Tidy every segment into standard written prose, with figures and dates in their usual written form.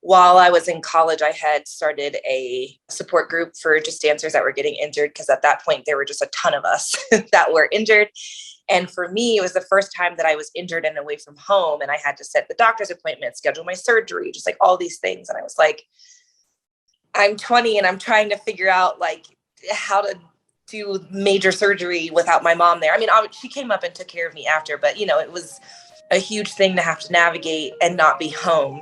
while I was in college, I had started a support group for just dancers that were getting injured, because at that point, there were just a ton of us that were injured. And for me, it was the first time that I was injured and away from home, and I had to set the doctor's appointment, schedule my surgery, just like all these things. And I was like, I'm 20 and I'm trying to figure out like how to do major surgery without my mom there. I mean, she came up and took care of me after, but it was a huge thing to have to navigate and not be home.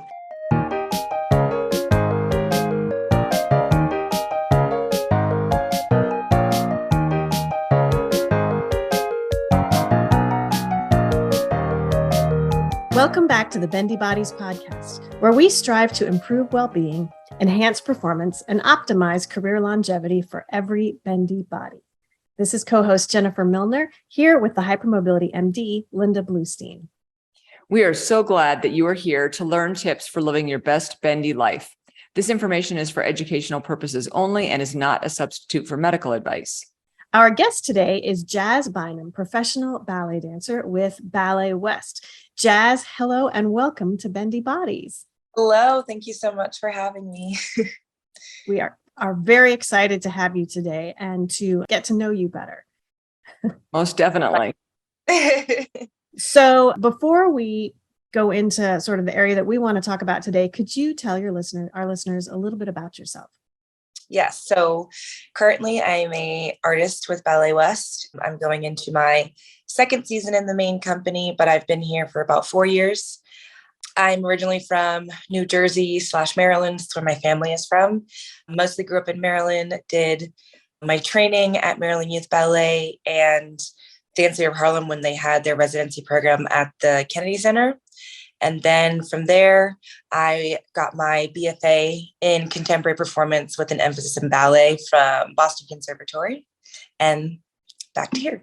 Welcome back to the Bendy Bodies podcast, where we strive to improve well-being, enhance performance, and optimize career longevity for every bendy body. This is co-host Jennifer Milner, here with the Hypermobility MD, Linda Bluestein. We are so glad that you are here to learn tips for living your best bendy life. This information is for educational purposes only and is not a substitute for medical advice. Our guest today is Jazz Bynum, professional ballet dancer with Ballet West. Jazz, hello and welcome to Bendy Bodies. Hello, thank you so much for having me. We are very excited to have you today and to get to know you better. Most definitely. So before we go into sort of the area that we want to talk about today, could you tell our listeners a little bit about yourself? Yes. So currently I'm an artist with Ballet West. I'm going into my second season in the main company, but I've been here for about 4 years. I'm originally from New Jersey / Maryland. That's where my family is from. Mostly grew up in Maryland, did my training at Maryland Youth Ballet and Dance of Harlem when they had their residency program at the Kennedy Center. And then from there, I got my BFA in contemporary performance with an emphasis in ballet from Boston Conservatory, and back to here.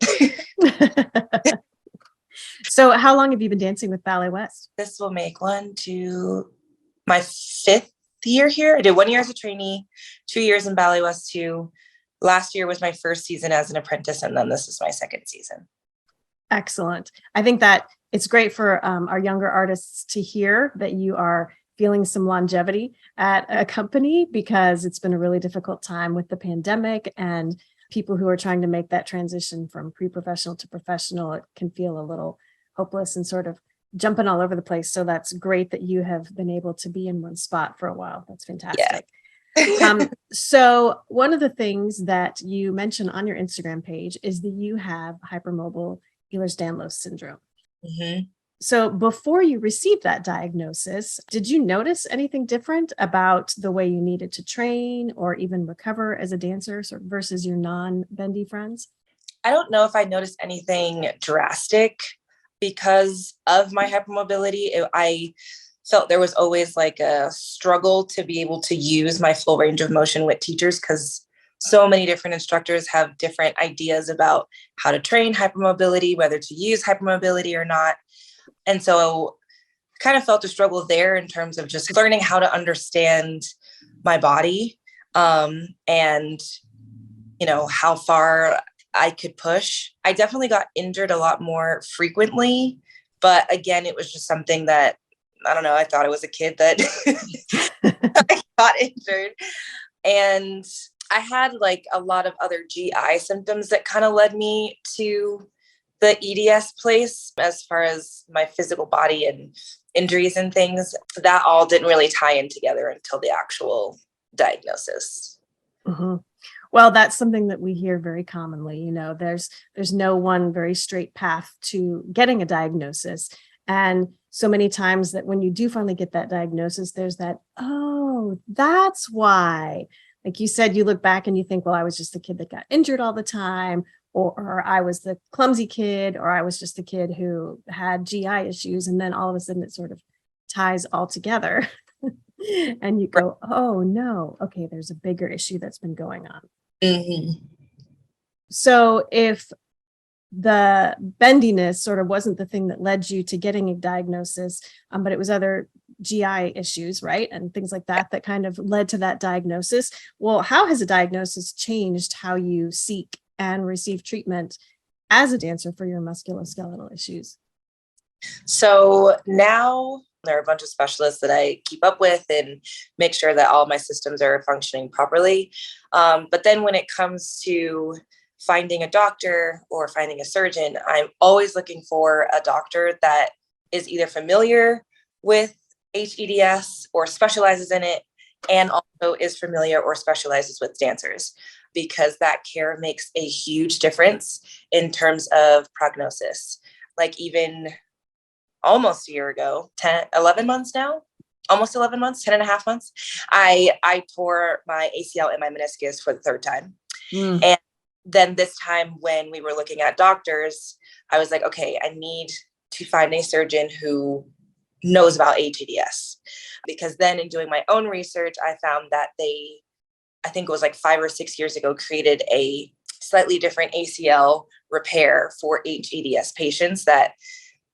So how long have you been dancing with Ballet West? This will make my 5th year here. I did 1 year as a trainee, 2 years in Ballet West too. Last year was my first season as an apprentice, and then this is my second season. Excellent. I think that it's great for our younger artists to hear that you are feeling some longevity at a company, because it's been a really difficult time with the pandemic, and people who are trying to make that transition from pre-professional to professional, it can feel a little hopeless and sort of jumping all over the place. So that's great that you have been able to be in one spot for a while. That's fantastic. Yeah. So one of the things that you mentioned on your Instagram page is that you have hypermobile Ehlers-Danlos Syndrome. Mm-hmm. So before you received that diagnosis, did you notice anything different about the way you needed to train or even recover as a dancer versus your non-bendy friends? I don't know if I noticed anything drastic because of my hypermobility. I felt there was always like a struggle to be able to use my full range of motion with teachers, because so many different instructors have different ideas about how to train hypermobility, whether to use hypermobility or not. And so kind of felt a struggle there in terms of just learning how to understand my body and, how far I could push. I definitely got injured a lot more frequently. But again, it was just something that, I don't know, I thought I was a kid that I got injured. And I had like a lot of other GI symptoms that kind of led me to the EDS place as far as my physical body and injuries and things. That all didn't really tie in together until the actual diagnosis. Mm-hmm. Well, that's something that we hear very commonly. There's no one very straight path to getting a diagnosis. And so many times that when you do finally get that diagnosis, there's that, oh, that's why. Like you said, you look back and you think, well, I was just the kid that got injured all the time, or I was the clumsy kid, or I was just the kid who had GI issues. And then all of a sudden it sort of ties all together. And you go, oh, no, okay, there's a bigger issue that's been going on. Mm-hmm. So if the bendiness sort of wasn't the thing that led you to getting a diagnosis, but it was other GI issues, right? And things like that kind of led to that diagnosis. Well, how has a diagnosis changed how you seek and receive treatment as a dancer for your musculoskeletal issues? So now There are a bunch of specialists that I keep up with and make sure that all my systems are functioning properly. But then when it comes to finding a doctor or finding a surgeon, I'm always looking for a doctor that is either familiar with hEDS or specializes in it, and also is familiar or specializes with dancers, because that care makes a huge difference in terms of prognosis. Like even almost a year ago, 11 months now, almost 11 months, 10 and a half months, I tore my ACL and my meniscus for the third time. And then this time when we were looking at doctors, I was like, okay, I need to find a surgeon who knows about hEDS. Because then in doing my own research, I found that they, I think it was like 5 or 6 years ago, created a slightly different ACL repair for hEDS patients that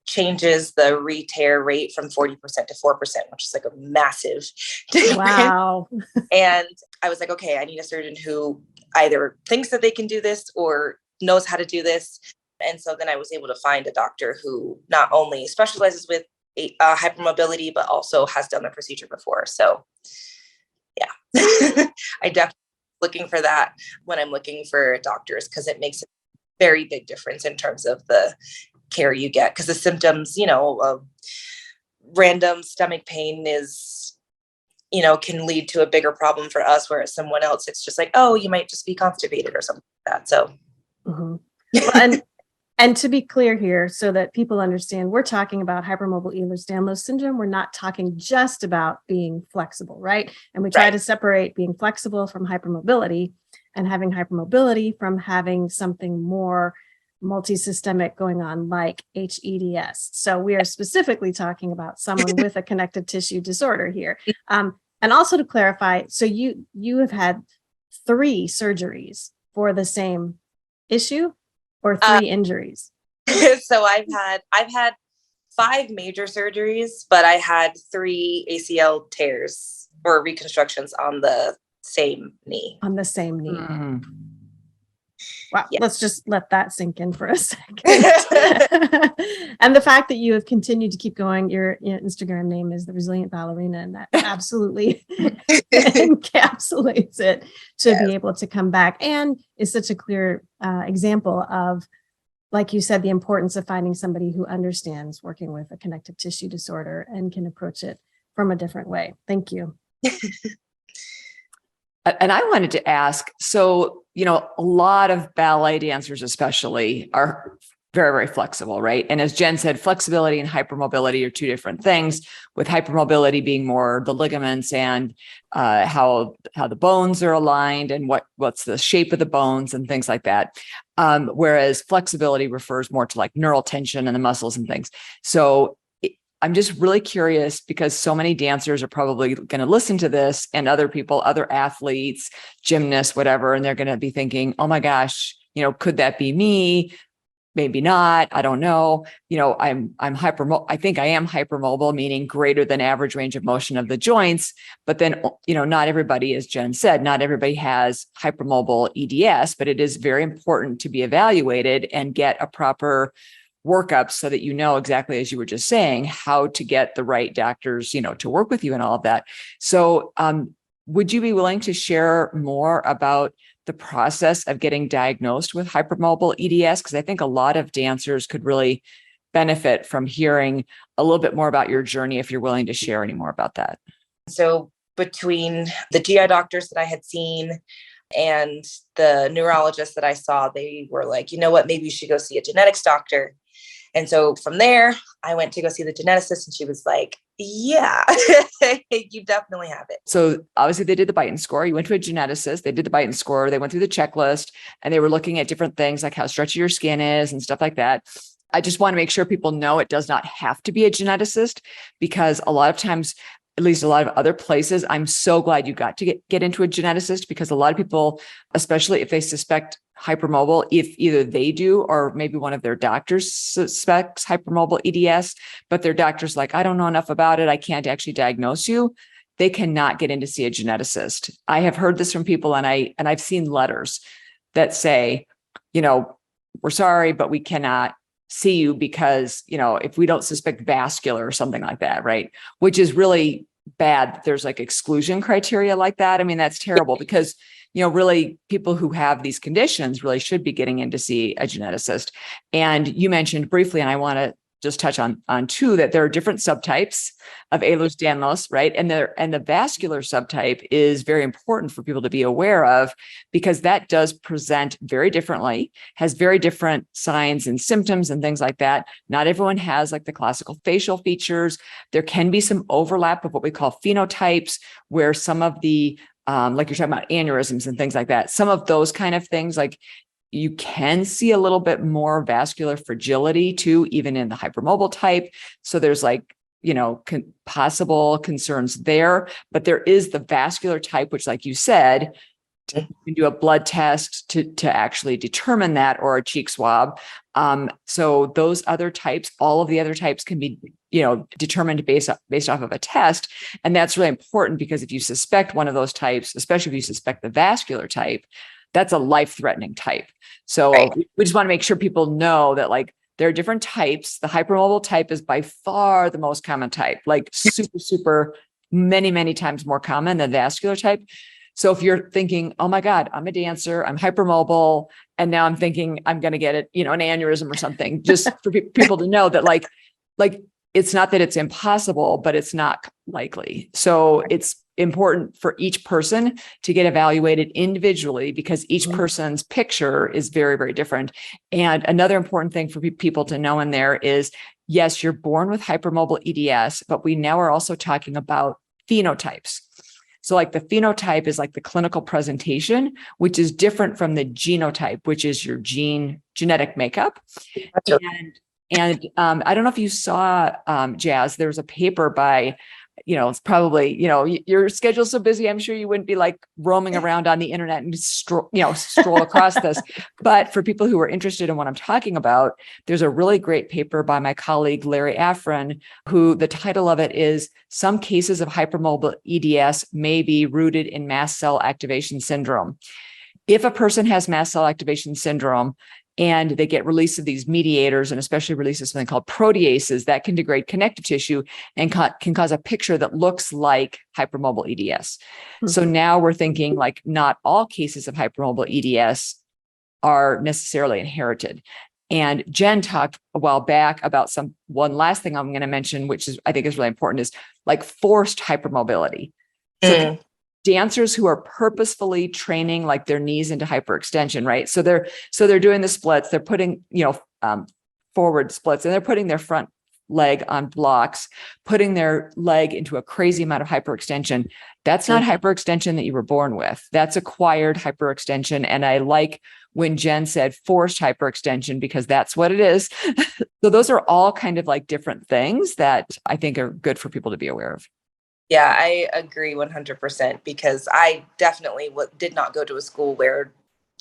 changes the re-tear rate from 40% to 4%, which is like a massive difference. Wow. And I was like, okay, I need a surgeon who either thinks that they can do this or knows how to do this. And so then I was able to find a doctor who not only specializes with hypermobility, but also has done the procedure before. So yeah, I definitely looking for that when I'm looking for doctors, because it makes a very big difference in terms of the care you get. Because the symptoms, random stomach pain is, can lead to a bigger problem for us, whereas someone else, it's just like, oh, you might just be constipated or something like that. So, well, and to be clear here, so that people understand, we're talking about hypermobile Ehlers-Danlos syndrome. We're not talking just about being flexible, right? And we try to separate being flexible from hypermobility, and having hypermobility from having something more multisystemic going on like hEDS. So we are specifically talking about someone with a connective tissue disorder here. And also to clarify, so you have had 3 surgeries for the same issue, or 3 injuries? So I've had 5 major surgeries, but I had 3 ACL tears or reconstructions on the same knee. On the same knee. Mm. Wow. Yeah. Let's just let that sink in for a second. And the fact that you have continued to keep going, your Instagram name is the Resilient Ballerina, and that absolutely encapsulates it to be able to come back, and is such a clear example of, like you said, the importance of finding somebody who understands working with a connective tissue disorder and can approach it from a different way. Thank you. And I wanted to ask, so, a lot of ballet dancers especially are very, very flexible, right? And as Jen said, flexibility and hypermobility are 2 different things, with hypermobility being more the ligaments and how the bones are aligned and what's the shape of the bones and things like that. Whereas flexibility refers more to like neural tension and the muscles and things. So I'm just really curious, because so many dancers are probably going to listen to this, and other people, other athletes, gymnasts, whatever, and they're going to be thinking, oh my gosh, could that be me? Maybe not. I don't know. I think I am hypermobile, meaning greater than average range of motion of the joints. But then, not everybody, as Jen said, not everybody has hypermobile EDS, but it is very important to be evaluated and get a proper workup so that exactly, as you were just saying, how to get the right doctors, to work with you and all of that. So would you be willing to share more about the process of getting diagnosed with hypermobile EDS? Because I think a lot of dancers could really benefit from hearing a little bit more about your journey, if you're willing to share any more about that. So between the GI doctors that I had seen and the neurologist that I saw, they were like, you know what, maybe you should go see a genetics doctor. And so from there, I went to go see the geneticist, and she was like, yeah, you definitely have it. So obviously they did the Bynum score. You went to a geneticist, they did the Bynum score, they went through the checklist, and they were looking at different things like how stretchy your skin is and stuff like that. I just want to make sure people know it does not have to be a geneticist, because a lot of times, at least a lot of other places, I'm so glad you got to get into a geneticist, because a lot of people, especially if they suspect hypermobile, if either they do or maybe one of their doctors suspects hypermobile EDS, but their doctor's like, I don't know enough about it, I can't actually diagnose you, they cannot get in to see a geneticist. I have heard this from people, and I've seen letters that say, we're sorry, but we cannot see you because, if we don't suspect vascular or something like that, right? Which is really bad. That there's like exclusion criteria like that. I mean, that's terrible because, really people who have these conditions really should be getting in to see a geneticist. And you mentioned briefly, and I want to just touch on too, that there are different subtypes of Ehlers-Danlos, right? And the vascular subtype is very important for people to be aware of because that does present very differently, has very different signs and symptoms and things like that. Not everyone has like the classical facial features. There can be some overlap of what we call phenotypes, where some of the like you're talking about aneurysms and things like that. Some of those kind of things, like you can see a little bit more vascular fragility too, even in the hypermobile type. So there's like, possible concerns there, but there is the vascular type, which, like you said, you can do a blood test to actually determine that, or a cheek swab. So those other types, all of the other types can be, determined based off of a test. And that's really important because if you suspect one of those types, especially if you suspect the vascular type, that's a life-threatening type. So Right. we just want to make sure people know that like there are different types. The hypermobile type is by far the most common type, like super many, many times more common than vascular type. So if you're thinking, oh my God, I'm a dancer, I'm hypermobile, and now I'm thinking I'm going to get it, an aneurysm or something, just for people to know that like it's not that it's impossible, but it's not likely. So it's important for each person to get evaluated individually because each person's picture is very, very different. And another important thing for people to know in there is, yes, you're born with hypermobile EDS, but we now are also talking about phenotypes. So like the phenotype is like the clinical presentation, which is different from the genotype, which is your genetic makeup. And I don't know if you saw, Jazz, there was a paper by, it's probably, your schedule's so busy, I'm sure you wouldn't be like roaming around on the internet and stroll across this. But for people who are interested in what I'm talking about, there's a really great paper by my colleague, Larry Afrin, who the title of it is Some Cases of Hypermobile EDS May Be Rooted in Mast Cell Activation Syndrome. If a person has mast cell activation syndrome, and they get release of these mediators, and especially release of something called proteases that can degrade connective tissue and can cause a picture that looks like hypermobile EDS. So now we're thinking like not all cases of hypermobile EDS are necessarily inherited. And Jen talked a while back about one last thing I'm going to mention, which is I think is really important, is like forced hypermobility. So dancers who are purposefully training like their knees into hyperextension, right? So they're doing the splits, they're putting, forward splits, and they're putting their front leg on blocks, putting their leg into a crazy amount of hyperextension. That's not hyperextension that you were born with. That's acquired hyperextension. And I like when Jen said forced hyperextension because that's what it is. So those are all kind of like different things that I think are good for people to be aware of. Yeah, I agree 100% because I definitely did not go to a school where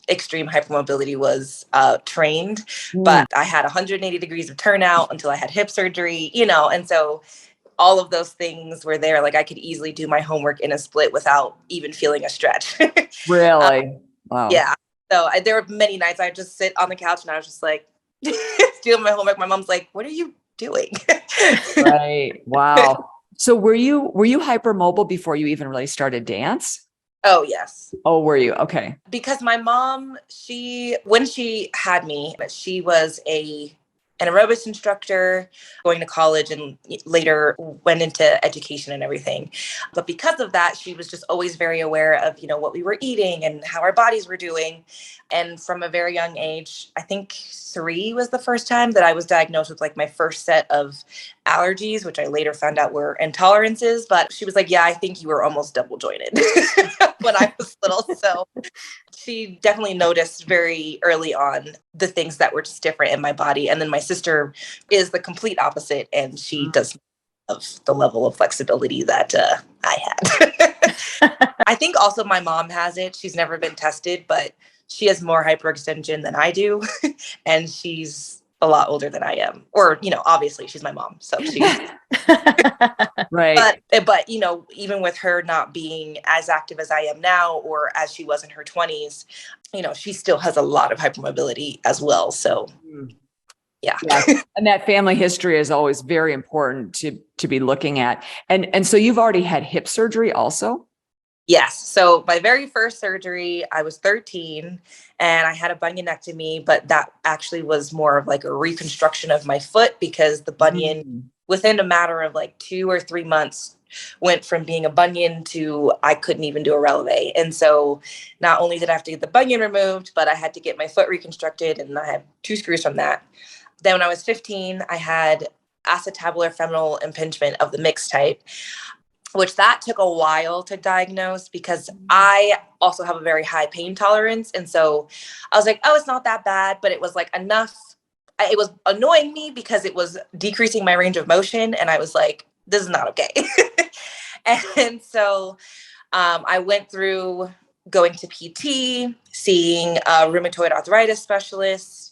extreme hypermobility was trained, but I had 180 degrees of turnout until I had hip surgery, and so all of those things were there. Like I could easily do my homework in a split without even feeling a stretch. Really? Wow. Yeah. So there were many nights I just sit on the couch and I was just like doing my homework. My mom's like, "What are you doing?" Right. Wow. So were you hypermobile before you even really started dance? Oh, yes. Oh, were you? Okay. Because my mom, when she had me, she was an aerobics instructor going to college and later went into education and everything. But because of that, she was just always very aware of, what we were eating and how our bodies were doing. And from a very young age, I think 3 was the first time that I was diagnosed with like my first set of allergies, which I later found out were intolerances. But she was like, "Yeah, I think you were almost double jointed," when I was little. So she definitely noticed very early on the things that were just different in my body. And then my sister is the complete opposite, and she does of the level of flexibility that I had. I think also my mom has it. She's never been tested, but she has more hyperextension than I do. And she's a lot older than I am. Or, obviously she's my mom. So she's right. But even with her not being as active as I am now, or as she was in her 20s, she still has a lot of hypermobility as well. So Yeah. Yeah. And that family history is always very important to be looking at. And so you've already had hip surgery also? Yes. So my very first surgery, I was 13 and I had a bunionectomy, but that actually was more of like a reconstruction of my foot because the bunion within a matter of like 2 or 3 months went from being a bunion to I couldn't even do a releve. And so not only did I have to get the bunion removed, but I had to get my foot reconstructed and I had 2 screws from that. Then when I was 15, I had acetabular femoral impingement of the mixed type, which that took a while to diagnose because I also have a very high pain tolerance. And so I was like, oh, it's not that bad, but it was like enough. It was annoying me because it was decreasing my range of motion. And I was like, this is not okay. And so I went through going to PT, seeing a rheumatoid arthritis specialist.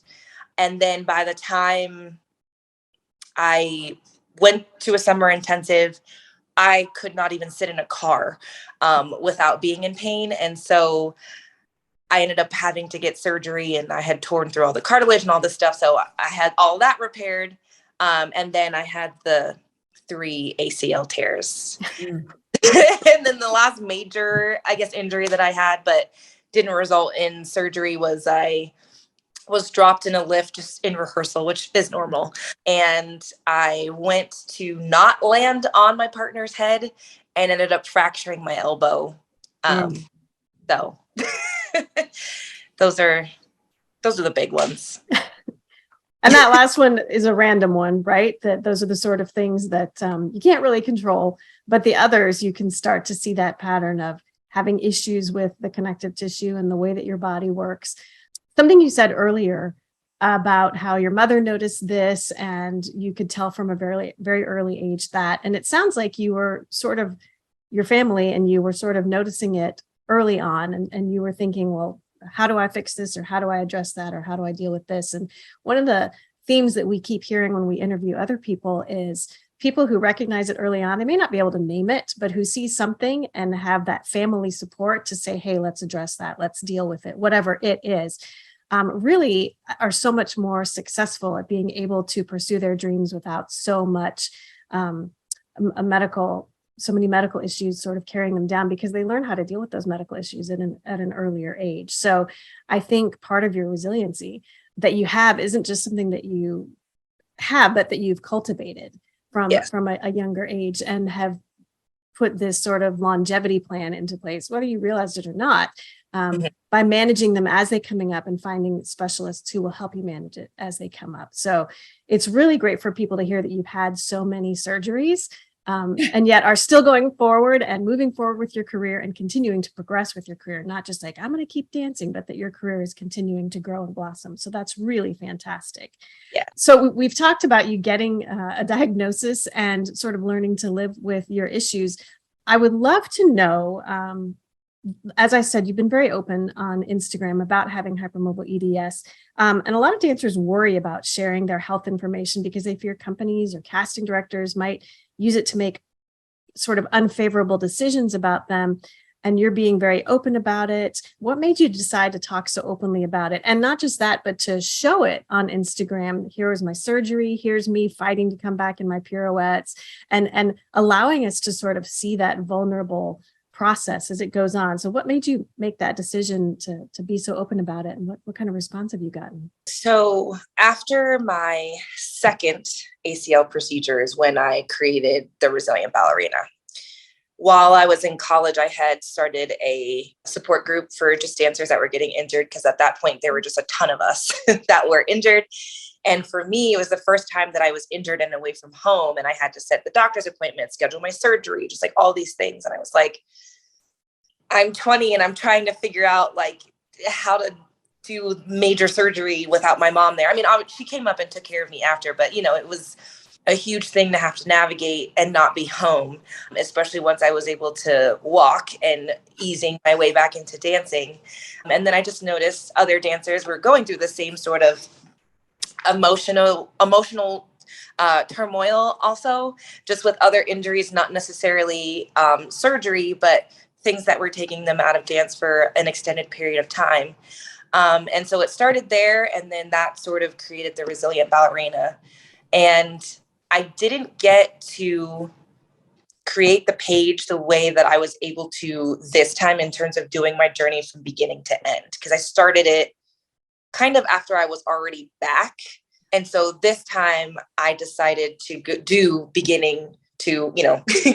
And then by the time I went to a summer intensive, I could not even sit in a car without being in pain. And so I ended up having to get surgery and I had torn through all the cartilage and all this stuff. So I had all that repaired. And then I had the 3 ACL tears. And then the last major, I guess, injury that I had, but didn't result in surgery was I was dropped in a lift just in rehearsal, which is normal. And I went to not land on my partner's head and ended up fracturing my elbow. So those are the big ones. And that last one is a random one, right? That those are the sort of things that you can't really control, but the others you can start to see that pattern of having issues with the connective tissue and the way that your body works. Something you said earlier about how your mother noticed this and you could tell from a very, very early age that, and it sounds like you were sort of your family and you were sort of noticing it early on and you were thinking, well, how do I fix this? Or how do I address that? Or how do I deal with this? And one of the themes that we keep hearing when we interview other people is people who recognize it early on. They may not be able to name it, but who see something and have that family support to say, hey, let's address that. Let's deal with it, whatever it is. Really are so much more successful at being able to pursue their dreams without so much so many medical issues sort of carrying them down because they learn how to deal with those medical issues at an earlier age. So I think part of your resiliency that you have isn't just something that you have, but that you've cultivated from a younger age and have put this sort of longevity plan into place, whether you realized it or not, by managing them as they're coming up and finding specialists who will help you manage it as they come up. So it's really great for people to hear that you've had so many surgeries and yet are still going forward and moving forward with your career and continuing to progress with your career, not just like, I'm going to keep dancing, but that your career is continuing to grow and blossom. So that's really fantastic. Yeah. So we've talked about you getting a diagnosis and sort of learning to live with your issues. I would love to know, as I said, you've been very open on Instagram about having hypermobile EDS. And a lot of dancers worry about sharing their health information because they fear companies or casting directors might use it to make sort of unfavorable decisions about them. And you're being very open about it. What made you decide to talk so openly about it? And not just that, but to show it on Instagram. Here is my surgery. Here's me fighting to come back in my pirouettes and allowing us to sort of see that vulnerable process as it goes on. So what made you make that decision to be so open about it? And what kind of response have you gotten? So after my second ACL procedure is when I created the Resilient Ballerina. While I was in college, I had started a support group for just dancers that were getting injured because at that point, there were just a ton of us that were injured. And for me, it was the first time that I was injured and away from home. And I had to set the doctor's appointment, schedule my surgery, just like all these things. And I was like, I'm 20 and I'm trying to figure out like how to do major surgery without my mom there. I mean, she came up and took care of me after, but it was a huge thing to have to navigate and not be home, especially once I was able to walk and easing my way back into dancing. And then I just noticed other dancers were going through the same sort of emotional turmoil also, just with other injuries, not necessarily surgery, but things that were taking them out of dance for an extended period of time. And so it started there, and then that sort of created the Resilient Ballerina. And I didn't get to create the page the way that I was able to this time in terms of doing my journey from beginning to end, because I started it kind of after I was already back. And so this time I decided to do beginning to,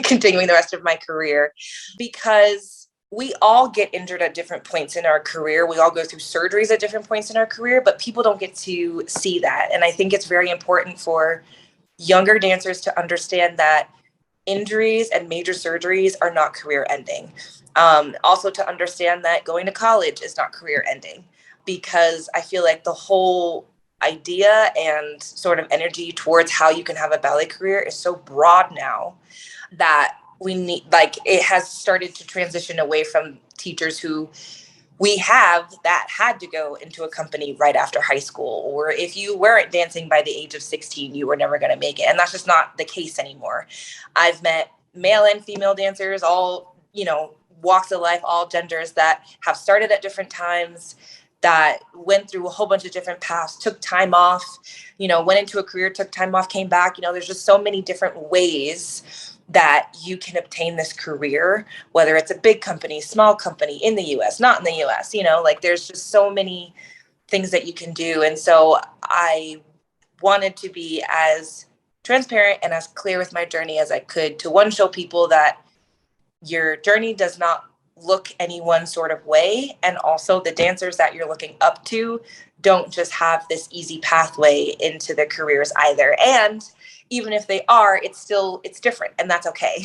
continuing the rest of my career, because we all get injured at different points in our career. We all go through surgeries at different points in our career, but people don't get to see that. And I think it's very important for younger dancers to understand that injuries and major surgeries are not career ending. Also to understand that going to college is not career ending, because I feel like the whole idea and sort of energy towards how you can have a ballet career is so broad now that we need, like, it has started to transition away from teachers who we have that had to go into a company right after high school, or if you weren't dancing by the age of 16, you were never going to make it. And that's just not the case anymore. I've met male and female dancers, all, walks of life, all genders, that have started at different times, that went through a whole bunch of different paths, took time off, went into a career, took time off, came back. There's just so many different ways that you can obtain this career, whether it's a big company, small company, in the US, not in the US, there's just so many things that you can do. And so I wanted to be as transparent and as clear with my journey as I could, to one, show people that your journey does not look any one sort of way. And also the dancers that you're looking up to don't just have this easy pathway into their careers either. And even if they are, it's different, and that's okay.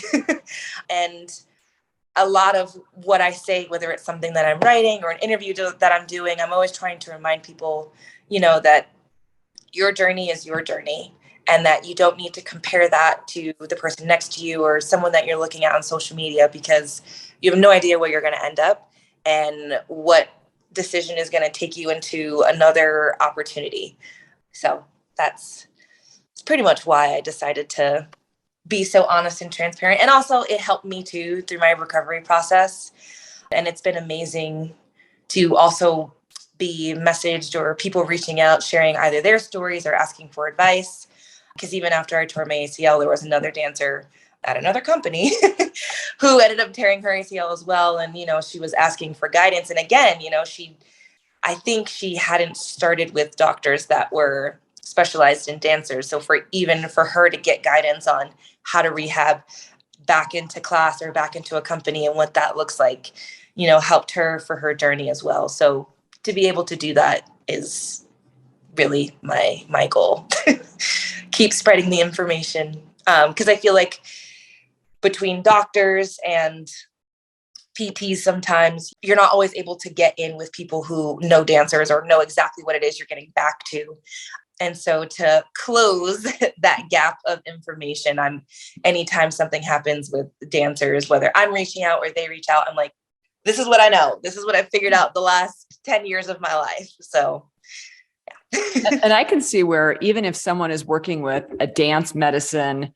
And a lot of what I say, whether it's something that I'm writing or an interview that I'm doing, I'm always trying to remind people, that your journey is your journey, and that you don't need to compare that to the person next to you or someone that you're looking at on social media, because you have no idea where you're going to end up and what decision is going to take you into another opportunity. So that's pretty much why I decided to be so honest and transparent. And also it helped me too through my recovery process. And it's been amazing to also be messaged or people reaching out, sharing either their stories or asking for advice. Because even after I tore my ACL, there was another dancer at another company who ended up tearing her ACL as well. And, she was asking for guidance. And again, I think she hadn't started with doctors that were specialized in dancers. So for her to get guidance on how to rehab back into class or back into a company and what that looks like, helped her for her journey as well. So to be able to do that is really my goal. Keep spreading the information. Because I feel like between doctors and PTs, sometimes you're not always able to get in with people who know dancers or know exactly what it is you're getting back to. And so to close that gap of information, anytime something happens with dancers, whether I'm reaching out or they reach out, I'm like, this is what I know. This is what I've figured out the last 10 years of my life. So, yeah. And I can see where even if someone is working with a dance medicine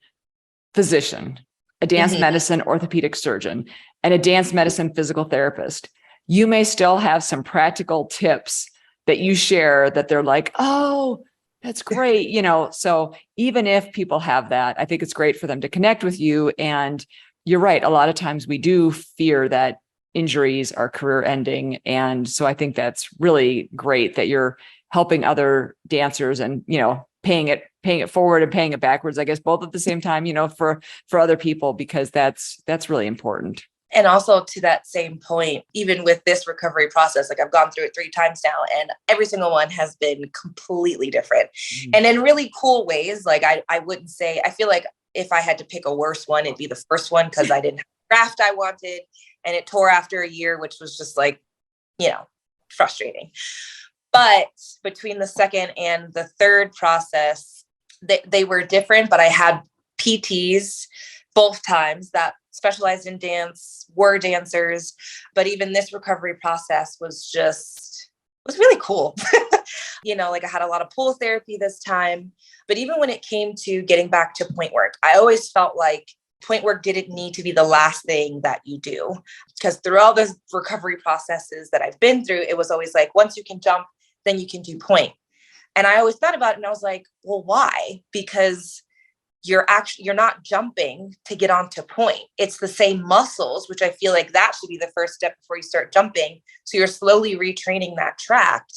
physician, a dance medicine orthopedic surgeon, and a dance medicine physical therapist, you may still have some practical tips that you share that they're like, oh, that's great. So even if people have that, I think it's great for them to connect with you. And you're right. A lot of times we do fear that injuries are career ending. And so I think that's really great that you're helping other dancers and, paying it forward and paying it backwards, I guess, both at the same time, for other people, because that's really important. And also to that same point, even with this recovery process, like I've gone through it 3 times now, and every single one has been completely different and in really cool ways. Like I wouldn't say, I feel like if I had to pick a worse one, it'd be the first one, because I didn't have the graft I wanted and it tore after a year, which was just like, frustrating. But between the second and the third process, they were different, but I had PTs both times that specialized in dance, were dancers. But even this recovery process was really cool. Like I had a lot of pull therapy this time. But even when it came to getting back to point work, I always felt like point work didn't need to be the last thing that you do. Because through all the recovery processes that I've been through, it was always like, once you can jump, then you can do point. And I always thought about it and I was like, well, why? Because you're not jumping to get onto point. It's the same muscles, which I feel like that should be the first step before you start jumping. So you're slowly retraining that tract.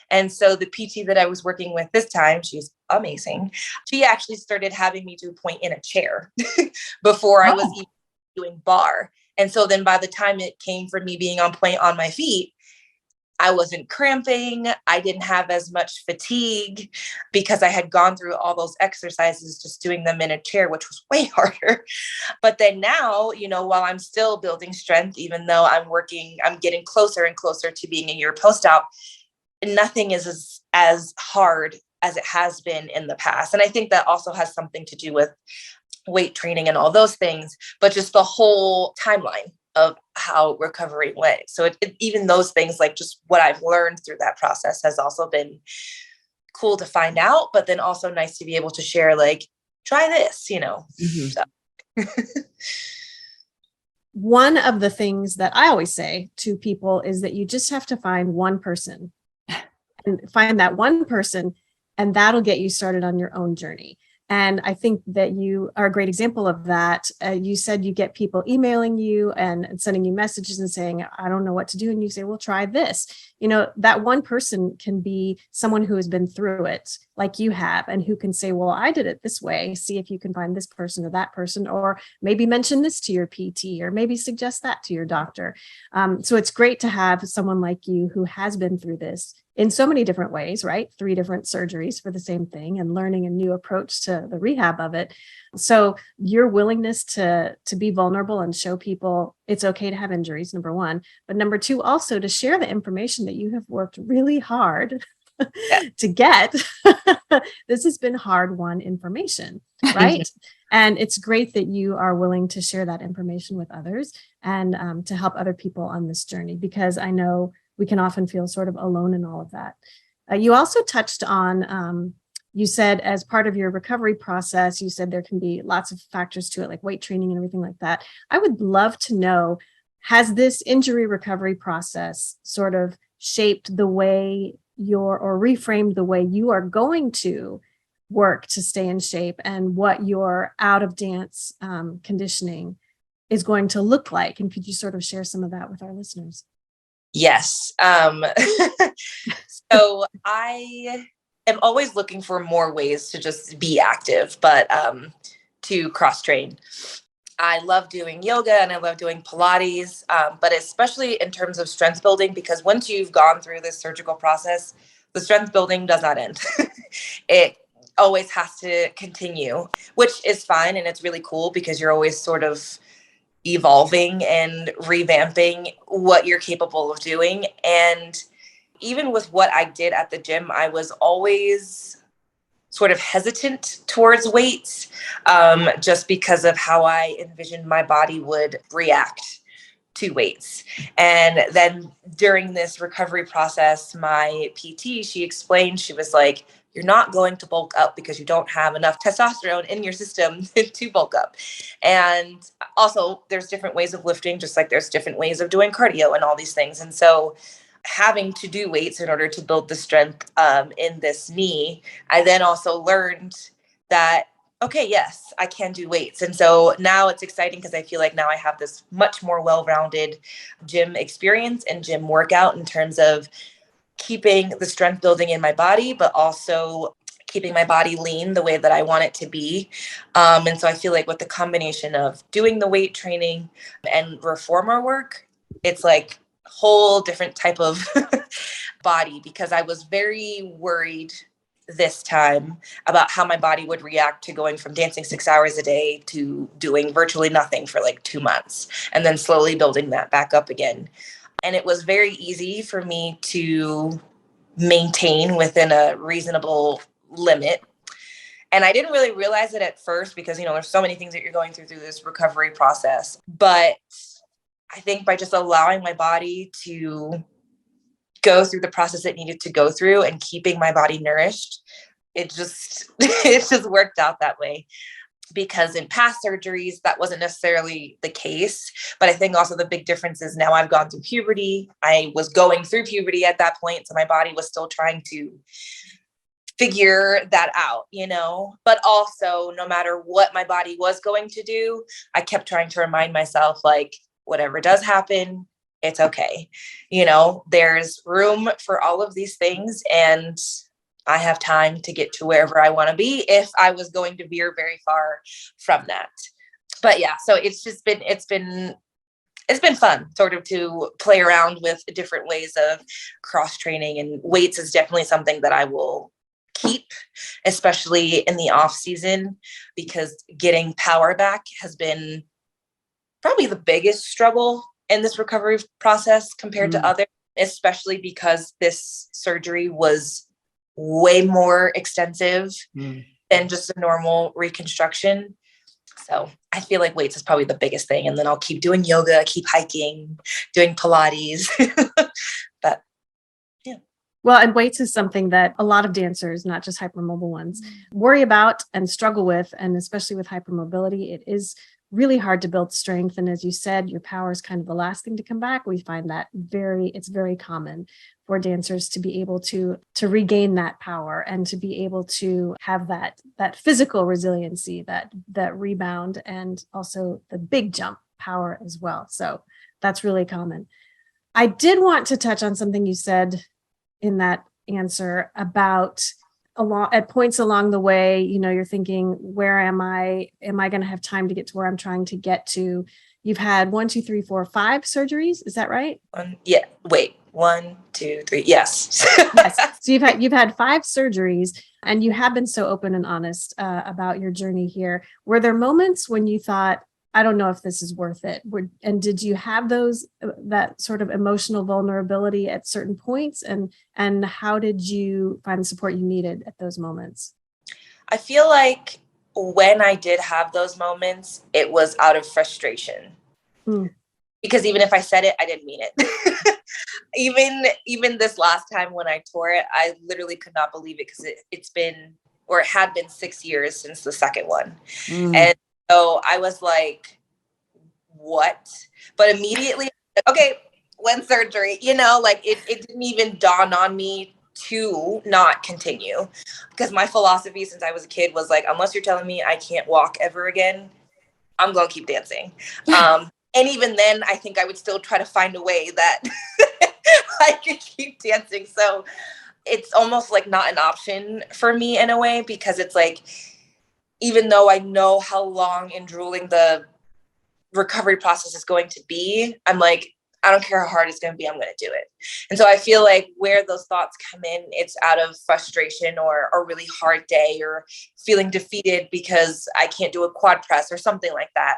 And so the PT that I was working with this time, she's amazing. She actually started having me do point in a chair before I was even doing bar. And so then by the time it came for me being on point on my feet, I wasn't cramping. I didn't have as much fatigue because I had gone through all those exercises, just doing them in a chair, which was way harder. But then now, while I'm still building strength, even though I'm getting closer and closer to being a year post-op, nothing is as hard as it has been in the past. And I think that also has something to do with weight training and all those things, but just the whole timeline of how recovery went. So even those things, like just what I've learned through that process, has also been cool to find out, but then also nice to be able to share, like, try this, Mm-hmm. So. One of the things that I always say to people is that you just have to find one person and find that one person, and that'll get you started on your own journey. And I think that you are a great example of that. You said you get people emailing you and sending you messages and saying, I don't know what to do. And you say, well, try this. That one person can be someone who has been through it like you have, and who can say, well, I did it this way. See if you can find this person or that person, or maybe mention this to your PT, or maybe suggest that to your doctor. So it's great to have someone like you who has been through this in so many different ways, right? 3 different surgeries for the same thing, and learning a new approach to the rehab of it. So your willingness to be vulnerable and show people it's okay to have injuries, number one, but number two, also to share the information that you have worked really hard to get. This has been hard-won information, right? And it's great that you are willing to share that information with others and to help other people on this journey, because I know we can often feel sort of alone in all of that. You also touched on, you said as part of your recovery process, you said there can be lots of factors to it, like weight training and everything like that. I would love to know, has this injury recovery process sort of shaped the way or reframed the way you are going to work to stay in shape, and what your out of dance conditioning is going to look like? And could you sort of share some of that with our listeners? Yes. So I am always looking for more ways to just be active, but to cross train. I love doing yoga and I love doing Pilates, but especially in terms of strength building, because once you've gone through this surgical process, the strength building does not end. It always has to continue, which is fine. And it's really cool because you're always sort of evolving and revamping what you're capable of doing. And even with what I did at the gym, I was always sort of hesitant towards weights, just because of how I envisioned my body would react to weights. And then during this recovery process, my PT, she explained, she was like, you're not going to bulk up because you don't have enough testosterone in your system to bulk up. And also there's different ways of lifting, just like there's different ways of doing cardio and all these things. And so having to do weights in order to build the strength in this knee, I then also learned that, okay, yes, I can do weights. And so now it's exciting because I feel like now I have this much more well-rounded gym experience and gym workout in terms of keeping the strength building in my body, but also keeping my body lean the way that I want it to be. And so I feel like with the combination of doing the weight training and reformer work, it's like a whole different type of body, because I was very worried this time about how my body would react to going from dancing 6 hours a day to doing virtually nothing for like 2 months and then slowly building that back up again. And it was very easy for me to maintain within a reasonable limit. And I didn't really realize it at first because, there's so many things that you're going through this recovery process. But I think by just allowing my body to go through the process it needed to go through and keeping my body nourished, it just worked out that way. because in past surgeries, that wasn't necessarily the case. But I think also the big difference is now I've gone through puberty. I was going through puberty at that point. So my body was still trying to figure that out, but also no matter what my body was going to do, I kept trying to remind myself, like, whatever does happen, it's okay. There's room for all of these things, and I have time to get to wherever I want to be if I was going to veer very far from that. But yeah, so it's been fun sort of to play around with different ways of cross training, and weights is definitely something that I will keep, especially in the off season, because getting power back has been probably the biggest struggle in this recovery process compared to others, especially because this surgery was way more extensive than just a normal reconstruction. So I feel like weights is probably the biggest thing. And then I'll keep doing yoga, keep hiking, doing Pilates. But yeah. Well, and weights is something that a lot of dancers, not just hypermobile ones, worry about and struggle with. And especially with hypermobility, it is really hard to build strength. And as you said, your power is kind of the last thing to come back. We find that it's very common for dancers to be able to regain that power and to be able to have that physical resiliency, that rebound, and also the big jump power as well. So that's really common. I did want to touch on something you said in that answer about at points along the way, you're thinking, where am I going to have time to get to where I'm trying to get to? You've had 1, 2, 3, 4, 5 surgeries. Is that right? Yeah. Wait, 1, 2, 3. Yes. Yes. So you've had 5 surgeries, and you have been so open and honest about your journey here. Were there moments when you thought, I don't know if this is worth it? And did you have that sort of emotional vulnerability at certain points? And how did you find the support you needed at those moments? I feel like when I did have those moments, it was out of frustration. Because even if I said it, I didn't mean it. Even this last time when I tore it, I literally could not believe it, because it had been 6 years since the second one. And so I was like, what? But immediately, okay, when surgery, it didn't even dawn on me to not continue, because my philosophy since I was a kid was like, unless you're telling me I can't walk ever again, I'm going to keep dancing. And even then, I think I would still try to find a way that I could keep dancing. So it's almost like not an option for me in a way, because it's like, even though I know how long and grueling the recovery process is going to be, I'm like, I don't care how hard it's going to be, I'm going to do it. And so I feel like where those thoughts come in, it's out of frustration or a really hard day, or feeling defeated because I can't do a quad press or something like that.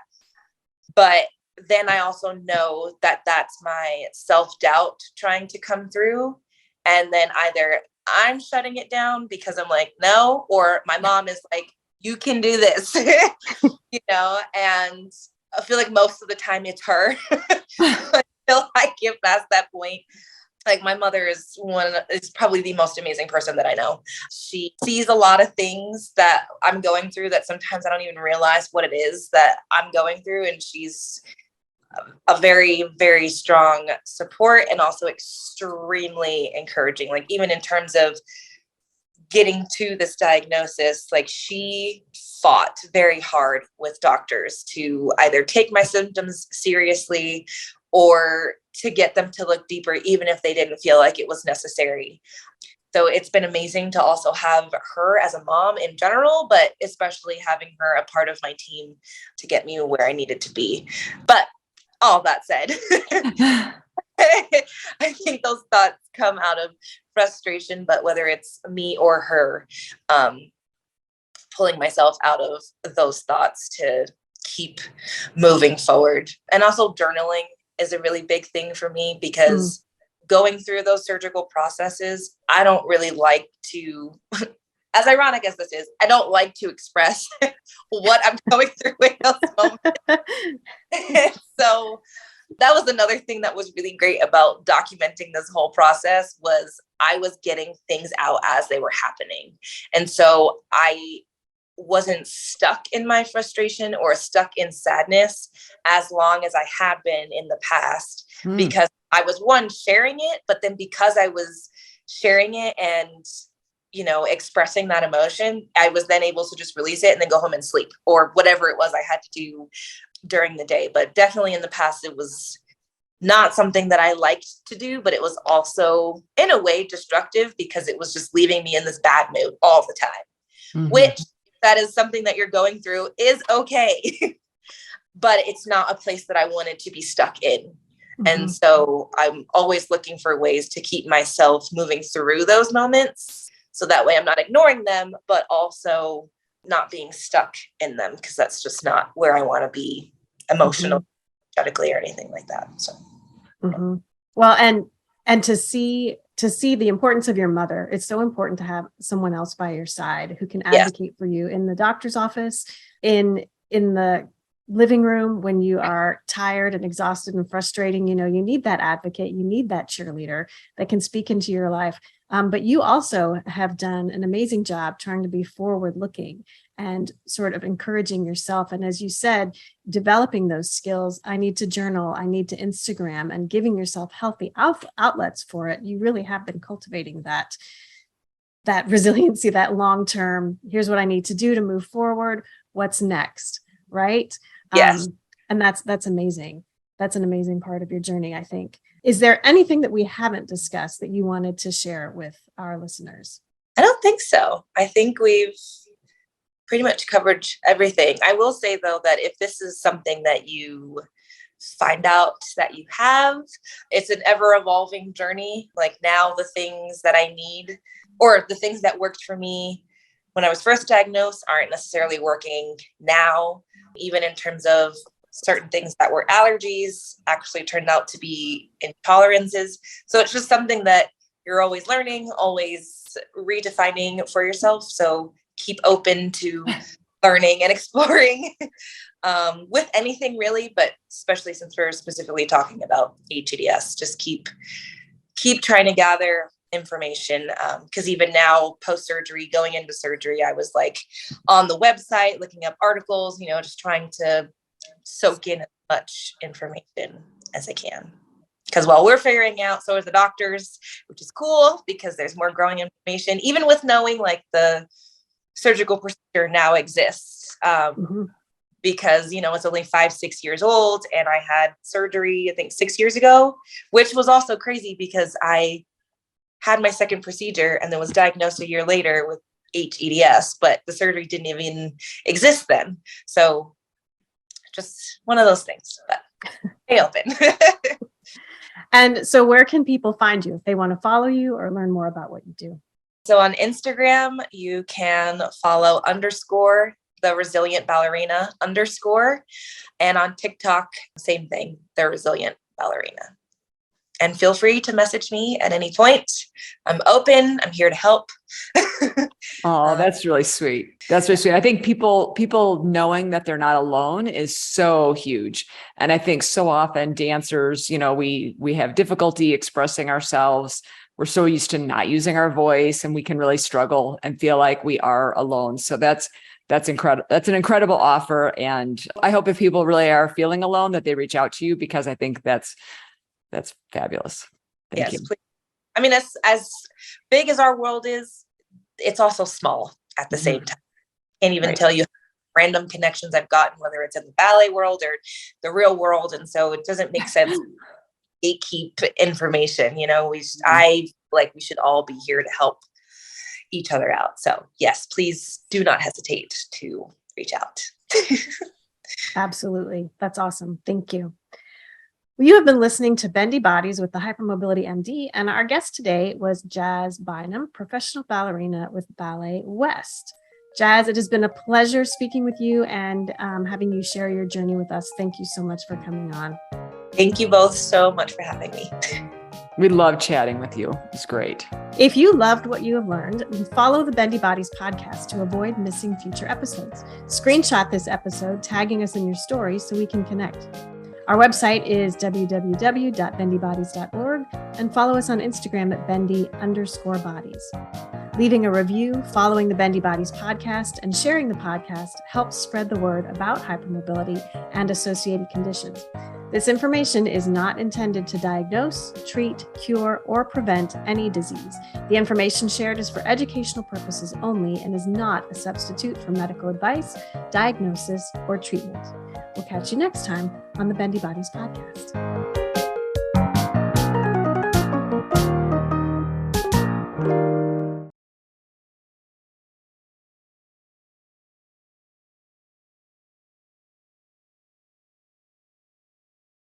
But then I also know that that's my self-doubt trying to come through. And then either I'm shutting it down because I'm like, no, or my mom is like, you can do this, and I feel like most of the time it's her. Until I get past that point. Like, my mother is probably the most amazing person that I know. She sees a lot of things that I'm going through that sometimes I don't even realize what it is that I'm going through. And she's a very, very strong support, and also extremely encouraging. Like, even in terms of getting to this diagnosis, like, she fought very hard with doctors to either take my symptoms seriously or to get them to look deeper, even if they didn't feel like it was necessary. So it's been amazing to also have her as a mom in general, but especially having her a part of my team to get me where I needed to be. But all that said, I think those thoughts come out of frustration, but whether it's me or her, pulling myself out of those thoughts to keep moving forward. And also journaling is a really big thing for me, because going through those surgical processes, I don't really like to, as ironic as this is, I don't like to express what I'm going through in those moments. So that was another thing that was really great about documenting this whole process, was I was getting things out as they were happening. And so I wasn't stuck in my frustration or stuck in sadness as long as I had been in the past, because I was sharing it, but then because I was sharing it and, expressing that emotion, I was then able to just release it and then go home and sleep or whatever it was I had to do during the day. But definitely in the past, it was not something that I liked to do, but it was also in a way destructive because it was just leaving me in this bad mood all the time, which that is something that you're going through is okay, but it's not a place that I wanted to be stuck in. And so I'm always looking for ways to keep myself moving through those moments. So that way I'm not ignoring them, but also not being stuck in them, because that's just not where I want to be emotionally, energetically, or anything like that. So, well, and to see the importance of your mother, it's so important to have someone else by your side who can advocate for you in the doctor's office, in the living room when you are tired and exhausted and frustrating. You need that advocate, you need that cheerleader that can speak into your life. But you also have done an amazing job trying to be forward looking and sort of encouraging yourself. And as you said, developing those skills. I need to journal, I need to Instagram, and giving yourself healthy outlets for it. You really have been cultivating that resiliency, that long-term, here's what I need to do to move forward. What's next? Right? Yes. And that's amazing. That's an amazing part of your journey, I think. Is there anything that we haven't discussed that you wanted to share with our listeners? I don't think so. I think we've pretty much covered everything. I will say, though, that if this is something that you find out that you have, it's an ever evolving journey. Like now the things that I need or the things that worked for me when I was first diagnosed aren't necessarily working now, even in terms of certain things that were allergies actually turned out to be intolerances. So it's just something that you're always learning, always redefining for yourself. So keep open to learning and exploring with anything really, but especially since we're specifically talking about hEDS, just keep trying to gather information. Because even now, post-surgery, going into surgery, I was like on the website, looking up articles, just trying to soak in as much information as I can. Because while we're figuring out, so are the doctors, which is cool because there's more growing information, even with knowing like the surgical procedure now exists. Because, it's only 5-6 years old and I had surgery, I think 6 years ago, which was also crazy because I had my second procedure and then was diagnosed a year later with hEDS, but the surgery didn't even exist then. So just one of those things, but stay open. And so where can people find you if they want to follow you or learn more about what you do? So on Instagram, you can follow _the resilient ballerina _ and on TikTok, same thing, the resilient ballerina. And feel free to message me at any point. I'm open. I'm here to help. Oh, that's really sweet. That's really sweet. I think people knowing that they're not alone is so huge. And I think so often dancers, we have difficulty expressing ourselves. We're so used to not using our voice and we can really struggle and feel like we are alone. So that's incredible. That's an incredible offer. And I hope if people really are feeling alone that they reach out to you, because I think that's fabulous. Thank you. Please. I mean, as big as our world is, it's also small at the same time. Can't even tell you random connections I've gotten, whether it's in the ballet world or the real world. And so it doesn't make sense to gatekeep information. I like we should all be here to help each other out. So yes, please do not hesitate to reach out. Absolutely. That's awesome. Thank you. You have been listening to Bendy Bodies with the Hypermobility MD, and our guest today was Jazz Bynum, professional ballerina with Ballet West. Jazz, it has been a pleasure speaking with you and having you share your journey with us. Thank you so much for coming on. Thank you both so much for having me. We love chatting with you. It's great. If you loved what you have learned, follow the Bendy Bodies podcast to avoid missing future episodes. Screenshot this episode, tagging us in your stories so we can connect. Our website is www.bendybodies.org and follow us on Instagram at bendy_bodies. Leaving a review, following the Bendy Bodies podcast, and sharing the podcast helps spread the word about hypermobility and associated conditions. This information is not intended to diagnose, treat, cure, or prevent any disease. The information shared is for educational purposes only and is not a substitute for medical advice, diagnosis, or treatment. We'll catch you next time on the Bendy Bodies podcast.